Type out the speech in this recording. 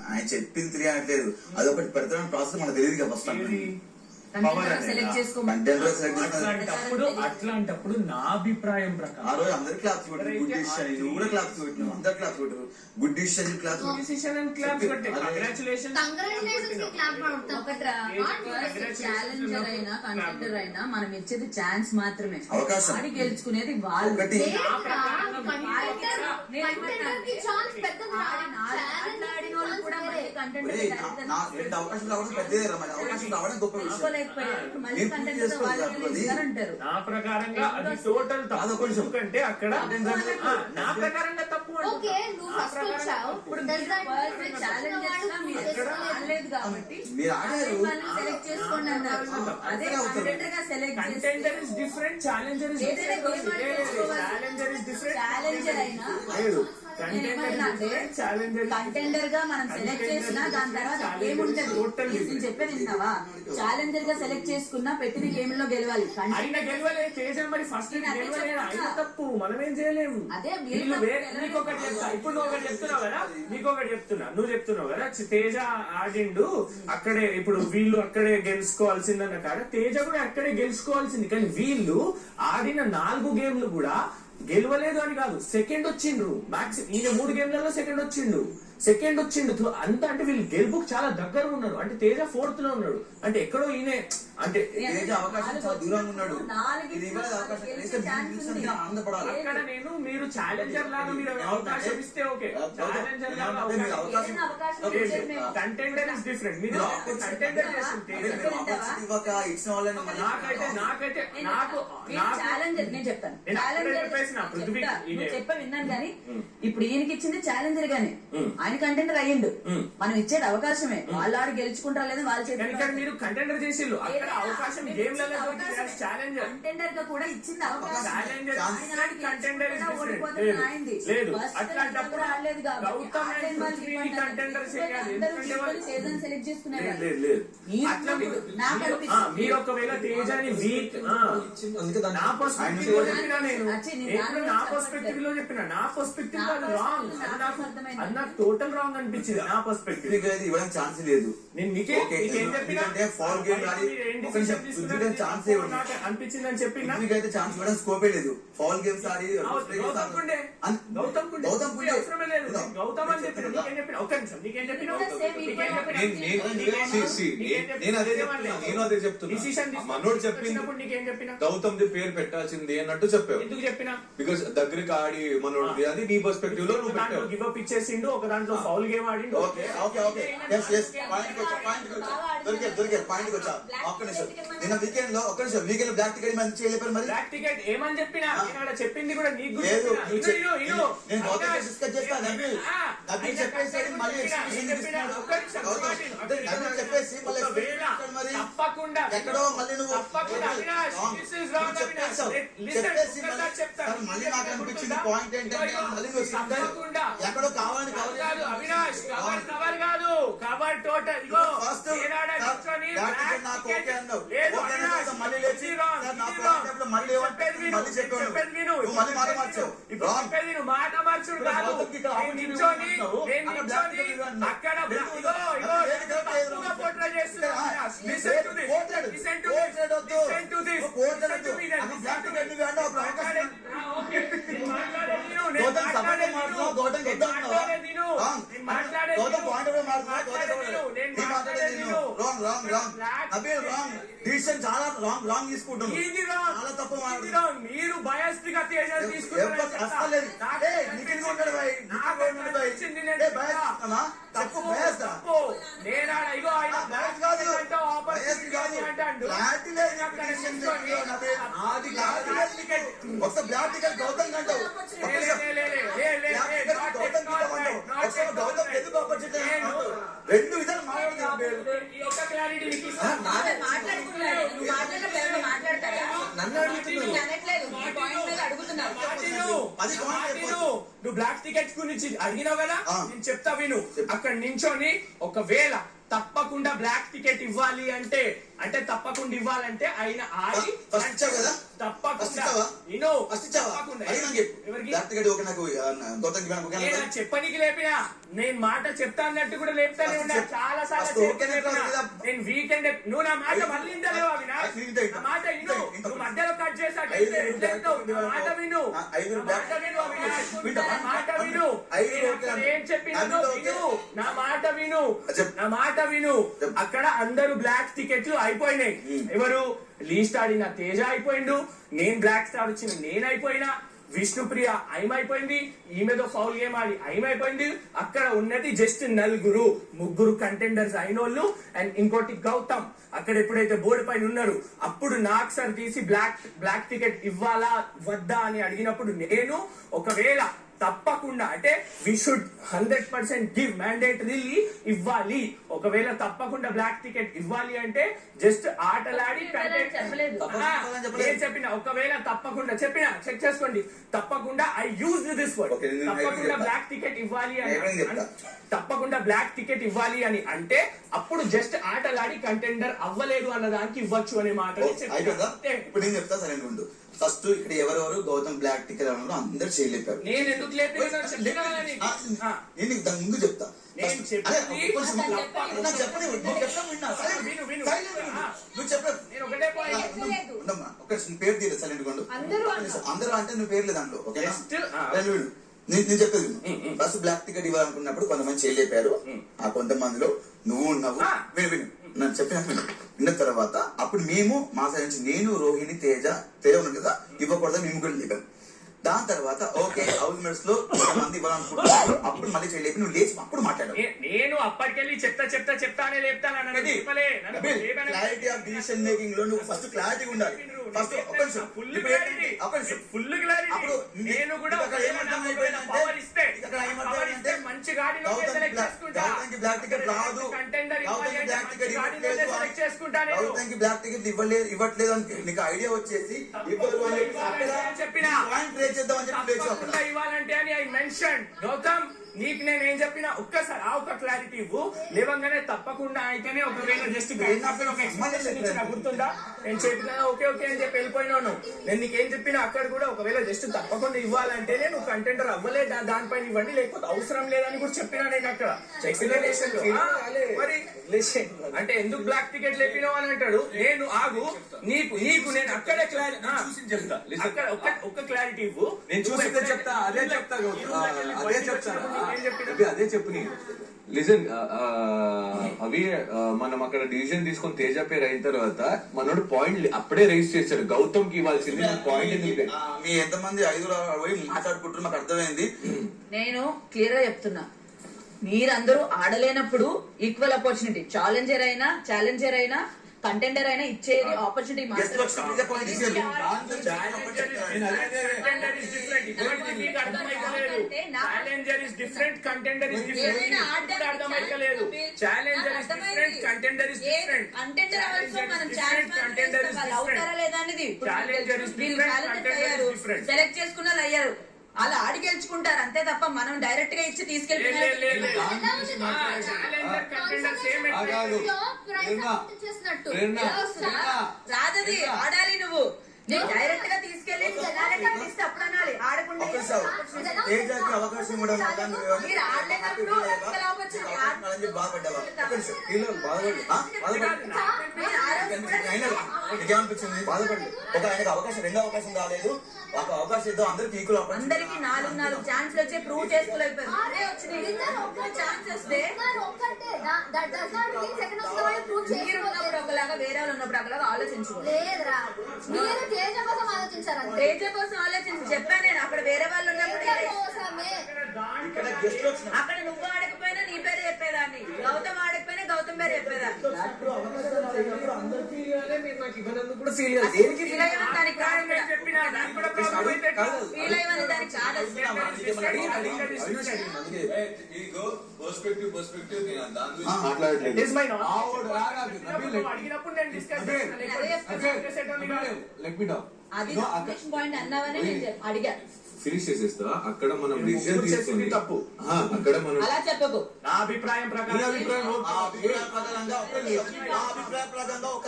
ఆయన చెప్పింది 3 అనట్లేదు, అదొకటి పెడతామని ప్రాసెస్ మనకు తెలియదు కదా ఫస్ట్. అట్లాంటప్పుడు నా అభిప్రాయం ప్రకారం ఆ రోజు అందరు క్లాప్స్ కొట్టారు, గుడ్ డిసిషన్. నువ్వు కూడా క్లాప్స్ కొట్టినావు, అందరు క్లాప్స్ కొట్టారు, గుడ్ డిసిషన్ ఛాలెంజర్ అయినా కంటెండర్ అయినా మనం ఇచ్చేది ఛాన్స్ మాత్రమే, అవకాశం. ఆడి గెలుచుకునేది వాళ్ళు. నా ప్రకారంగా అది టోటల్ తప్పు. ఎందుకంటే అక్కడ నా ప్రకారంగా తప్పు contender is different, challenger is contender గా మనం సెలెక్ట్ చేసినా దాని తర్వాత గేమ్ ఉంటది. చెప్పేది వింటావా? ఛాలెంజర్ గా సెలెక్ట్ చేసుకున్నా పెట్టిన గేమ్ లో గెలవాలి. తప్పు మనమేం చేయలేము. అదే నీకొకటి చెప్తా, ఇప్పుడు నువ్వు ఒకటి చెప్తున్నావు కదా, నీకొకటి చెప్తున్నా. నువ్వు చెప్తున్నావు కదా తేజ ఆడిండు అక్కడే, ఇప్పుడు వీళ్ళు అక్కడే గెలుచుకోవాల్సిందన్న కాడ తేజ కూడా అక్కడే గెలుచుకోవాల్సింది. కానీ వీళ్ళు ఆడిన 4 గేమ్లు కూడా గెలవలేదు అని కాదు, సెకండ్ వచ్చిండ్రు. మాక్సిమం ఈయన 3 గేమ్లలో సెకండ్ వచ్చిండు అంత. అంటే వీళ్ళు గెలుపుకు చాలా దగ్గర ఉన్నారు. అంటే తేజ 4th లో ఉన్నాడు, అంటే ఎక్కడో ఈయన అంటే తేజ అవకాశం చాలా దూరంగా ఉన్నాడు. అక్కడ నేను మీరు ఛాలెంజర్ లాగా మీరు అవకాశం ఇస్తే ఓకే, ఛాలెంజర్ లాగా కంటెండర్ ఇస్ డిఫరెంట్. మీరు కంటెండర్ చేస్తుంటే నాకైతే నేను చెప్తాను చెప్ప విన్నాను. కానీ ఇప్పుడు ఈయనకి ఇచ్చింది ఛాలెంజర్ గానే, ఆయన కంటెండర్ అయ్యిండు. మనం ఇచ్చేది అవకాశమే, వాళ్ళు ఆడి గెలుచుకుంటారా లేదా వాళ్ళు చేస్తారు. మీరు కంటెండర్ చేసిళ్ళు అవకాశం గేమ్ కంటెండర్ గా కూడా ఇచ్చింది అవకాశం. లేదు అట్లాంటప్పుడు సెలెక్ట్ చేసుకున్నారు. మీరు ఒకవేళ తేజాని వీక్ నా పర్స్పెక్టివ్ లో చెప్పినా, నేను నా పర్స్పెక్టివ్ లో చెప్పిన, నా పర్స్పెక్టివ్ లో అది రాంగ్, అది నాకు టోటల్ రాంగ్ అనిపించింది. నా పర్స్పెక్టివ్ ఇవ్వడానికి ఛాన్స్ లేదు. నేను మీకేం చెప్పినా అనిపించింది అని చెప్పి ఛాన్స్ ఇవ్వడం స్కోపే లేదు. ఫౌల్ గేమ్స్ ఆడి గౌతమ్ అని చెప్పిన, నీకేం చెప్పిన? ఒక్క నిమిషం, నీకేం చెప్పిన? నేను అదే చెప్తున్నా. మనోడు చెప్పినప్పుడు నీకేం చెప్పిన? గౌతమ్ ది పేరు పెట్టాల్సింది అన్నట్టు చెప్పావు. ఎందుకు చెప్పినా? బికాస్ దగ్గరికి ఆడి మనోడు, అది నీ పర్స్పెక్టివ్ లో నువ్వు పెట్టావు. గివ్ అప్ ఇచ్చేసిండు, ఒక దాంట్లో ఫౌల్ గేమ్ ఆడిండు. పాయింట్ వచ్చా. ఒక్క నిమిషం, నిన్న వీకెండ్ లో బ్లాక్ టికెట్ మంది చేయలేపారు. మరి బ్లాక్ టికెట్ ఏమని చెప్పినా చెప్పింది కూడా నీకు తప్పకుండా ఎక్కడో మళ్ళీ నువ్వు మళ్ళీ నాకు అనిపించింది పాయింట్ ఏంటంటే మళ్ళీ ఎక్కడో కావాలని అవినాష్ కవర్ కాదు, కవర్ టోటల్ మాట మార్చుడు కాదు. అక్కడ పోర్ట్రేట్ చాలా రాంగ్ తీసుకుంటున్నాను. మీరు బయాస్డ్ గా తీసుకుంటారు. బ్లాక్ టికెట్ గౌతమ్ కంటావు. రెండు విధాలు నువ్వు బ్లాక్ టికెట్స్ గురించి అడిగినావు కదా, నేను చెప్తా విను. అక్కడ నించొని ఒకవేళ తప్పకుండా బ్లాక్ టికెట్ ఇవ్వాలి అంటే అంటే తప్పకుండా ఇవ్వాలంటే ఆయన ఆడి ఫస్ట్ ఇచ్చావు కదా ఫస్ట్ తప్పకుండా ఇచ్చావా నేను ఫస్ట్ ఇచ్చావా తప్పకుండా అది నాకు చెప్పు ఎవరికి బ్లాక్ టికెట్ ఓకే నాకు గౌతమ్ నేను చెప్పనీకి లేపినా నేను మాట చెప్తా అన్నట్టు కూడా లేపుతానే ఉన్నా First చాలా first సార్లు okay చెప్పినా. కదా. నేను వీకెండ్ నువ్వు నా మాట మళ్ళీ ఇంటలేవు అవినాష్ నా మాట విను నువ్వు మధ్యలో కట్ చేసావు నా మాట విను నా మాట విను అవినాష్ నా మాట విను నేను అక్కడ ఏం చెప్పినానో విను నా మాట విను నా మాట విను అక్కడ అందరూ బ్లాక్ టికెట్లు అయిపోయినాయి ఎవరు లీస్ట్ ఆడిన తేజ అయిపోయిండు నేను బ్లాక్ స్టార్ వచ్చిన నేను అయిపోయినా విష్ణుప్రియ అయిపోయింది ఈమెతో ఫౌల్ గేమ్ ఆడి అయిపోయింది అక్కడ ఉన్నది జస్ట్ నలుగురు ముగ్గురు కంటెండర్స్ అయినోళ్ళు అండ్ ఇంకోటి గౌతమ్ అక్కడ ఎప్పుడైతే బోర్డు పైన ఉన్నారు అప్పుడు నాకు సార్ తీసి బ్లాక్ టికెట్ ఇవ్వాలా వద్దా అని అడిగినప్పుడు నేను ఒకవేళ తప్పకుండా అంటే వి షుడ్ 100% గివ్ మ్యాండేటరీలీ ఇవ్వాలి ఒకవేళ తప్పకుండా బ్లాక్ టికెట్ ఇవ్వాలి అంటే జస్ట్ ఆటలాడి కంటెంట్ నేను చెప్పిన ఒకవేళ తప్పకుండా చెప్పిన చెక్ చేసుకోండి తప్పకుండా I use this word Okay, నేను తప్పకుండా చెప్తా. బ్లాక్ టికెట్ ఇవ్వాలి అని నేను చెప్తా. తప్పకుండా బ్లాక్ టికెట్ ఇవ్వాలి అని అంటే అప్పుడు జస్ట్ ఆటలాడి కంటెండర్ అవ్వలేదు అన్న దానికి ఇవ్వచ్చు అనే మాట అయిపోయిందా ఇప్పుడు నేను చెప్తా సరే ఉండు ఫస్ట్ ఇక్కడ ఎవరెవరు గౌతమ్ బ్లాక్ టికెట్ అన్నారు అందరు చేయలేపారు నేను ఎందుకు లేపినా చెప్తున్నా కదా నీకు. ఆ. నేను దాని ముందు చెప్తా నేను First- చెప్పింది అదే, కొంచెం అతను నాకు చెప్పండి. చెప్పని నువ్వు చెప్పడం విన్నా సైలెంట్ విను, విను. నువ్వు చెప్పలేదు నేను ఒకటే పాయింట్ ఉండమ్మా ఒక పేరు తీయలేదు సైలెంట్ కొండు అందరూ అంటే నువ్వు పేర్లేదు దాంట్లో ఓకేనా Just, నేను విను. నేను చెప్పేది ఫస్ట్ బ్లాక్ టికెట్ ఇవ్వాలనుకున్నప్పుడు కొంతమంది చేయలేపారు ఆ కొంతమందిలో నువ్వు ఉన్నావు విను విను నన్ను చెప్పిన విన్న తర్వాత అప్పుడు మేము మా సైడ్ నుంచి నేను రోహిణి తేజ ఉన్నాడు కదా ఇవ్వకూడదు మేము కూడా లేపాం దాని తర్వాత ఓకే హౌస్ మేట్స్ లో కొంతమంది ఇవ్వాలనుకుంటున్నారు అప్పుడు మళ్ళీ చేయలేపి నువ్వు లేచి అప్పుడు మాట్లాడావు నేను అప్పటికెళ్ళి చెప్తానే లేపుతాను నన్ను చెప్పలే నన్ను లేపనే క్లారిటీ ఆఫ్ డిసిషన్ మేకింగ్ లో నువ్వు ఫస్ట్ క్లారిటీ ఉండాలి first full clarity full clarity నేను కూడా పవర్ ఇస్తే మంచి గాడిలో సెలెక్ట్ చేసుకుంటా బ్లాక్ టికెట్ రాదు కంటెండర్ బ్లాక్ టికెట్ సెలెక్ట్ చేసుకుంటా నేను బ్లాక్ టికెట్ ఇవ్వట్లేదు అని నీకు ఐడియా వచ్చేసి ఇవ్వరు అని చెప్పినా పాయింట్ రేట్ చేద్దాం అని చెప్పి లేచావు అక్కడ. తప్పకుండా ఇవ్వాలంటే అని ఐ మెన్షన్ గౌతమ్ నీకు నేను ఏం చెప్పినా ఒక్కసారి ఆ ఒక క్లారిటీ ఇవ్వు లేవంగానే తప్పకుండా అయితేనే ఒకవేళ జస్ట్ గుర్తుందా నేను చెప్పినా ఓకే ఓకే అని చెప్పి వెళ్ళిపోయినాను నేను నీకేం చెప్పినా అక్కడ కూడా ఒకవేళ జస్ట్ తప్పకుండా ఇవ్వాలంటేనే నువ్వు కంటెండర్ అవ్వలే దానిపైన ఇవ్వండి లేకపోతే అవసరం లేదని కూడా చెప్పినా నేను అక్కడ ఎక్స్ప్లెనేషన్ లో మరి అంటే ఎందుకు బ్లాక్ టికెట్ లేపినావు అని అంటాడు నేను ఆగు నీకు నేను అక్కడే చెప్తా అక్కడ ఒక్క క్లారిటీ ఇవ్వు నేను చూసిందే చెప్తా అదే చెప్తా అదే చెప్తాను అదే చెప్పు నీ లిజన్ అవి మనం అక్కడ డిసిజన్ తీసుకొని తేజ పేరు అయిన తర్వాత మనోడు పాయింట్ అప్పుడే రైజ్ చేశాడు గౌతమ్ కి ఇవ్వాల్సింది పాయింట్ మీ ఎంతమంది 5 పోయి మాట్లాడుకుంటారు మాకు అర్థమైంది నేను క్లియర్ గా చెప్తున్నా మీరందరూ ఆడలేనప్పుడు ఈక్వల్ ఆపర్చునిటీ ఛాలెంజర్ అయినా కంటెండర్ అయినా ఇచ్చేది opportunity challenger is different contender is different అర్థమైతలేదు challenger is different contender is different contender also మనం ఛాలెంజ్ అవుతారా లేదా అనేది సెలెక్ట్ చేసుకున్న వాళ్ళు అయ్యారు అలా ఆడి గెలుచుకుంటారు అంతే తప్ప మనం డైరెక్ట్ గా ఇచ్చి రాదది ఆడాలి నువ్వు నేను డైరెక్ట్ గా తీసుకెళ్లి ఇస్తే అప్పుడు అనాలి ఆడకుండా తేజకి అవకాశం కూడా మీరు ఆడలేనప్పుడు నీకేమనిపించింది బాధపడి ఒక ఆయనకు అవకాశం రెండో అవకాశం రాలేదు ఒక అవకాశం ఇద్దాం అందరికి ఈక్వల్ అందరికి 4 ఛాన్స్లు వచ్చి ప్రూవ్ చేసుకోలేకపోయారు మీరు ఉన్నప్పుడు ఒకలాగా వేరే వాళ్ళు ఉన్నప్పుడు ఒకలాగా ఆలోచించుకోండి తేజ కోసం ఆలోచించి చెప్పాను నేను అక్కడ వేరే వాళ్ళు ఉన్నప్పుడు అక్కడ నువ్వు ఆడకపోయినా నీ పేరు చెప్పేదాన్ని గౌతమ్ ఆడకపోయినా గౌతమ్ పేరు చెప్పేదాన్ని ఫీల్ అయ్యమని దానికి ఫీల్ అయ్యమని దానికి కాదు అది పాయింట్ అన్నావని నేను అడిగా ఫినిష్ చేసేస్తా. అక్కడ మనం మీరు డిసిజన్ ముగ్గురు తీసుకొని చేసింది తప్పు. అక్కడ మనం అలా చెప్పకు. నా అభిప్రాయం ప్రకారం ఆ అభిప్రాయ ప్రకారంగా ఒక